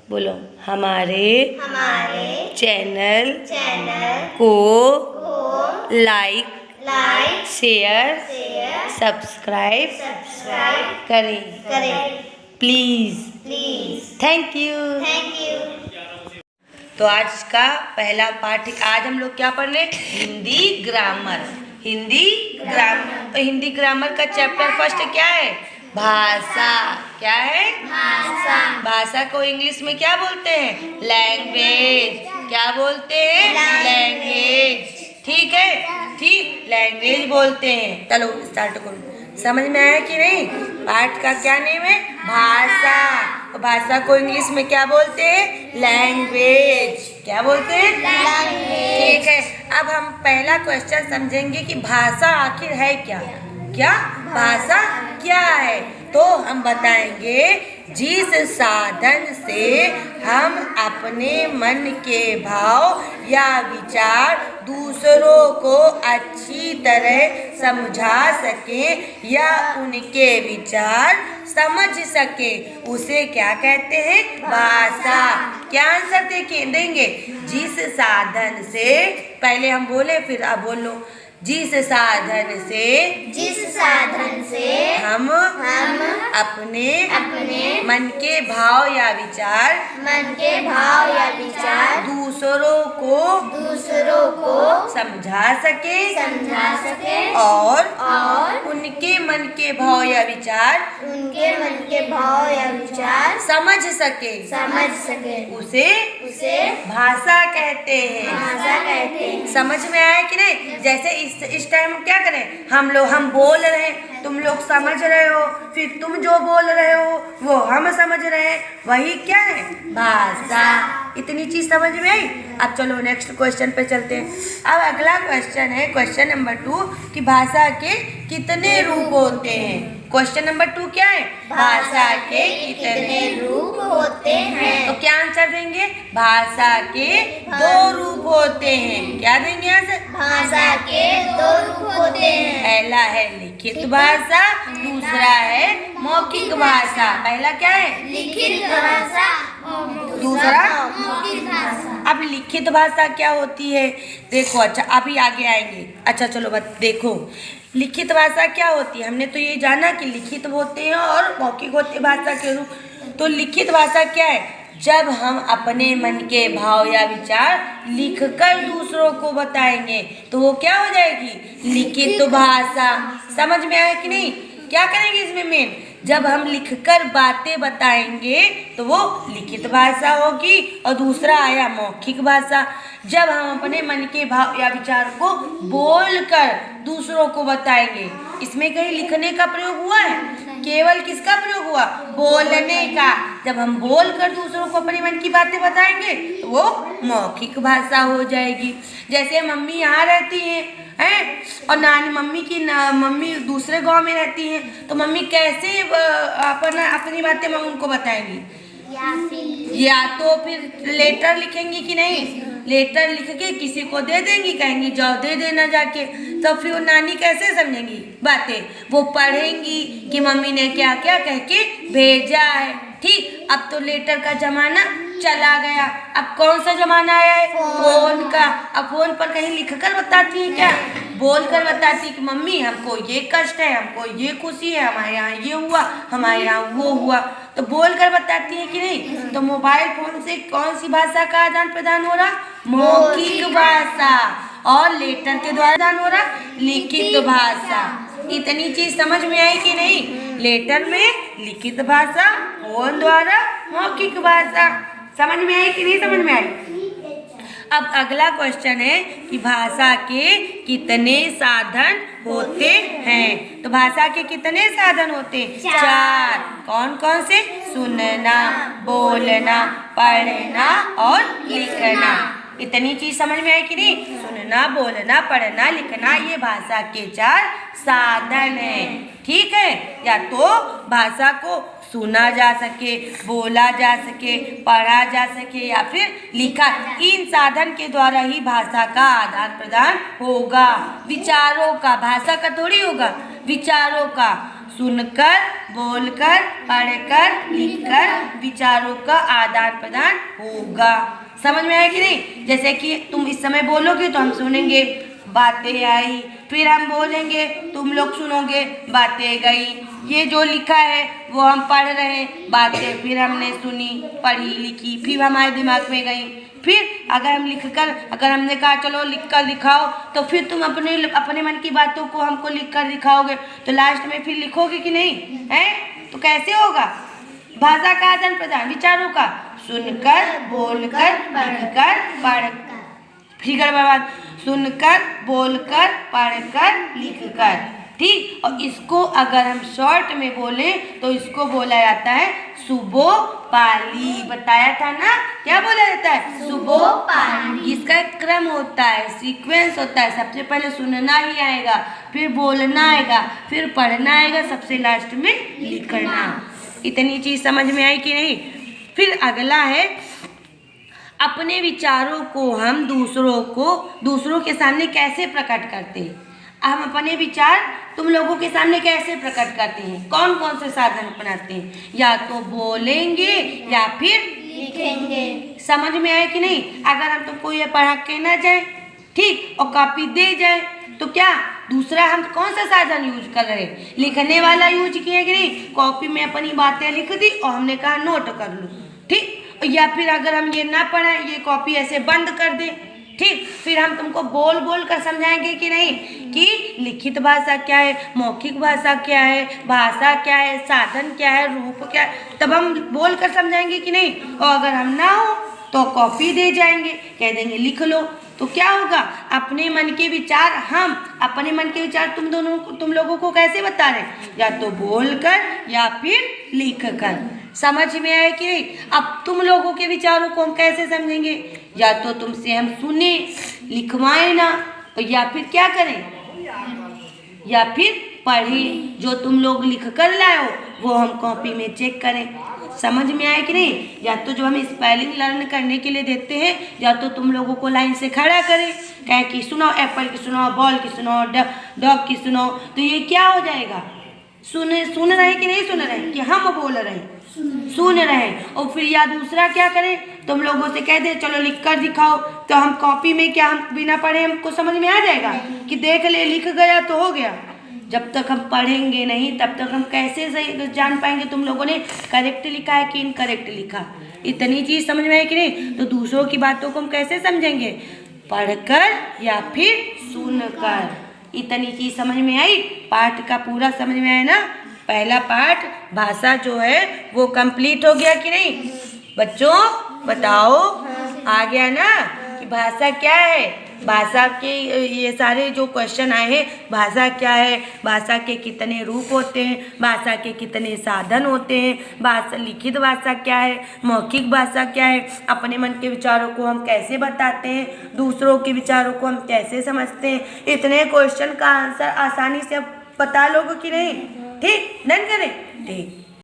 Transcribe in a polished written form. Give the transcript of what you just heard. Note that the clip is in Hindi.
बोलो हमारे हमारे चैनल चैनल को को like like share share subscribe subscribe करें करें please. Please. Thank you. Thank you. तो आज का पहला पाठ, आज हम लोग क्या पढ़ रहे हैं? हिंदी ग्रामर। हिंदी ग्रामर। तो हिंदी ग्रामर का चैप्टर फर्स्ट क्या है? भाषा। क्या है? भाषा। भाषा को इंग्लिश में क्या बोलते हैं? लैंग्वेज। क्या बोलते हैं? लैंग्वेज। ठीक है, ठीक, लैंग्वेज बोलते हैं। चलो स्टार्ट करो। समझ में आया कि नहीं? पाठ का क्या नेम है? भाषा। तो भाषा को इंग्लिश में क्या बोलते हैं? लैंग्वेज। क्या बोलते हैं? लैंग्वेज। ठीक है, अब हम पहला क्वेश्चन समझेंगे कि भाषा आखिर है क्या? क्या भाषा क्या है? तो हम बताएंगे जिस साधन से हम अपने मन के भाव या विचार दूसरों को अच्छी तरह समझा सकें या उनके विचार समझ सके, उसे क्या कहते हैं? भाषा। क्या आंसर देंगे? जिस साधन से, पहले हम बोले फिर आप बोलो। जिस साधन से हम अपने मन के भाव या विचार दूसरों को समझा सके और उनके मन के भाव या विचार समझ सके, उसे भाषा कहते हैं। समझ में आया कि नहीं? जैसे इस टाइम हम क्या करें? हम बोल रहे हैं, तुम लोग समझ रहे हो, फिर तुम जो बोल रहे हो वो हम समझ रहे हैं, वही क्या है? भाषा। इतनी चीज समझ में आई? अब चलो नेक्स्ट क्वेश्चन पे चलते हैं। अब अगला क्वेश्चन है क्वेश्चन नंबर 2 कि भाषा के कितने रूप होते हैं? क्वेश्चन नंबर 2 क्या है? भाषा के कितने रूप होते हैं? तो क्या आंसर देंगे? भाषा के 2 रूप होते हैं। क्या देंगे आंसर? भाषा के 2 रूप होते हैं। पहला है लिखित भाषा, दूसरा है मौखिक भाषा। पहला क्या है? लिखित भाषा, दूसरा मौखिक भाषा। अब लिखित भाषा क्या होती है? देखो, अच्छा अभी आगे आएंगे। अच्छा चलो देखो लिखित भाषा क्या होती है। हमने तो ये जाना कि लिखित होते हैं और मौखिक होते हैं भाषा के रूप। तो लिखित भाषा क्या है? जब हम अपने मन के भाव या विचार लिखकर दूसरों को बताएंगे तो वो क्या हो जाएगी? लिखित भाषा। समझ में आया कि नहीं? क्या करेंगे इसमें मेन? जब हम लिखकर बातें बताएंगे तो वो लिखित भाषा होगी। और दूसरा आया मौखिक भाषा, जब हम अपने मन के भाव या विचार को बोलकर दूसरों को बताएंगे। इसमें कहीं लिखने का प्रयोग हुआ है? केवल किसका प्रयोग हुआ? बोलने का। जब हम बोलकर दूसरों को अपने मन की बातें बताएंगे तो वो मौखिक भाषा हो जाएगी। जैसे मम्मी यहाँ रहती हैं और मम्मी दूसरे गांव में रहती हैं, तो मम्मी कैसे अपनी बातें उनको बताएंगी? या तो फिर लेटर लिखेंगी कि नहीं? लेटर लिख के किसी को दे देंगी, कहेंगी जाओ दे देना जाके। तो फिर नानी कैसे समझेंगी बातें? वो पढ़ेंगी कि मम्मी ने क्या क्या कह के भेजा है। ठीक, अब तो लेटर का जमाना चला गया। अब कौन सा जमाना आया है? फोन का। अब फोन पर कहीं लिखकर बताती है क्या? बोल कर बताती कि मम्मी हमको ये कष्ट है, हमको ये खुशी है, हमारे यहाँ ये हुआ, हमारे यहाँ वो हुआ। तो बोल कर बताती है कि नहीं? तो मोबाइल फोन से कौन सी भाषा का आदान प्रदान हो रहा? मौखिक भाषा। और लेटर के द्वारा आदान हो रहा? लिखित भाषा। इतनी चीज समझ में आई कि नहीं? लेटर में लिखित भाषा, फोन द्वारा मौखिक भाषा। समझ में आई कि नहीं समझ में आई? अब अगला क्वेश्चन है कि भाषा के कितने साधन होते हैं? तो भाषा के कितने साधन होते हैं? 4। कौन कौन से? सुनना, बोलना, पढ़ना और लिखना। इतनी चीज समझ में आई कि नहीं? सुनना, बोलना, पढ़ना, लिखना, ये भाषा के 4 साधन है। ठीक है, या तो भाषा को सुना जा सके, बोला जा सके, पढ़ा जा सके या फिर लिखा। इन साधन के द्वारा ही भाषा का आदान प्रदान होगा। विचारों का, भाषा का थोड़ी होगा, विचारों का। सुनकर, बोलकर, पढ़कर, लिखकर विचारों का आदान प्रदान होगा। समझ में आया कि नहीं? जैसे कि तुम इस समय बोलोगे तो हम सुनेंगे, बातें आई, फिर हम बोलेंगे, तुम लोग सुनोगे, बातें गई। ये जो लिखा है वो हम पढ़ रहे हैं, बातें फिर हमने सुनी, पढ़ी, लिखी, फिर हमारे दिमाग में गई। फिर अगर हमने कहा चलो लिख कर दिखाओ, तो फिर तुम अपने मन की बातों को हमको लिख कर दिखाओगे, तो लास्ट में फिर लिखोगे कि नहीं है? तो कैसे होगा? भाषा का आदान प्रदान, विचारों का, सुनकर, बोलकर, लिखकर, पढ़कर, फिर बर्बाद, सुनकर, बोलकर, पढ़कर, लिखकर। ठीक, और इसको अगर हम शॉर्ट में बोले तो इसको बोला जाता है सुबोपाली। बताया था ना, क्या बोला जाता है? सुबोपाली। इसका एक क्रम होता है, सीक्वेंस होता है। सबसे पहले सुनना ही आएगा, फिर बोलना आएगा, फिर पढ़ना आएगा, सबसे लास्ट में लिखना। इतनी चीज समझ में आई कि नहीं? फिर अगला है, अपने विचारों को हम दूसरों के सामने कैसे प्रकट करते हैं। हम अपने विचार तुम लोगों के सामने कैसे प्रकट करते हैं? कौन कौन से साधन अपनाते हैं? या तो बोलेंगे या फिर लिखेंगे। समझ में आए कि नहीं? अगर हम तुमको ये पढ़ा के ना जाए, ठीक, और कॉपी दे जाए, तो क्या दूसरा हम कौन सा साधन यूज कर रहे हैं? लिखने वाला यूज किए कि नहीं? कॉपी में अपनी बातें लिख दी और हमने कहा नोट कर लो, ठीक। या फिर अगर हम ये ना पढ़ाएं, ये कॉपी ऐसे बंद कर दें, ठीक, फिर हम तुमको बोल कर समझाएंगे कि नहीं कि लिखित भाषा क्या है, मौखिक भाषा क्या है, भाषा क्या है, साधन क्या है, रूप क्या है, तब हम बोल कर समझाएंगे कि नहीं। और अगर हम ना हो तो कॉपी दे जाएंगे, कह देंगे लिख लो। तो क्या होगा? अपने मन के विचार तुम लोगों को कैसे बता रहे? या तो बोलकर या फिर लिखकर। समझ में आया कि नहीं? अब तुम लोगों के विचारों को हम कैसे समझेंगे? या तो तुमसे हम सुने, लिखवाएं ना, या फिर क्या करें? या फिर पढ़ें। जो तुम लोग लिख कर लाए हो वो हम कॉपी में चेक करें। समझ में आया कि नहीं? या तो जो हम स्पेलिंग लर्न करने के लिए देते हैं, या तो तुम लोगों को लाइन से खड़ा करें, कहें कि सुनाओ, एप्पल की सुनाओ, बॉल की सुनाओ, डॉग की सुनाओ। तो ये क्या हो जाएगा? सुन रहे कि नहीं सुन रहे? कि हम बोल रहे हैं? सुन रहे हैं। और फिर या दूसरा क्या करें? तुम लोगों से कह दे चलो लिख कर दिखाओ, तो हम कॉपी में क्या हम बिना पढ़े हमको समझ में आ जाएगा कि देख ले लिख गया तो हो गया। जब तक हम पढ़ेंगे नहीं तब तक हम कैसे सही जान पाएंगे तुम लोगों ने करेक्ट लिखा है कि इनकरेक्ट लिखा। इतनी चीज समझ में आए कि नहीं? तो दूसरों की बातों को हम कैसे समझेंगे? पढ़कर या फिर सुनकर। इतनी चीज समझ में आई? पाठ का पूरा समझ में आया ना? पहला पाठ भाषा जो है वो कंप्लीट हो गया कि नहीं? बच्चों बताओ, आ गया ना कि भाषा क्या है? भाषा के ये सारे जो क्वेश्चन आए हैं, भाषा क्या है, भाषा के कितने रूप होते हैं, भाषा के कितने साधन होते हैं, भाषा लिखित भाषा क्या है, मौखिक भाषा क्या है, अपने मन के विचारों को हम कैसे बताते हैं, दूसरों के विचारों को हम कैसे समझते हैं। इतने क्वेश्चन का आंसर आसानी से बता लोगे कि नहीं? ठीक, डन करें? ठीक।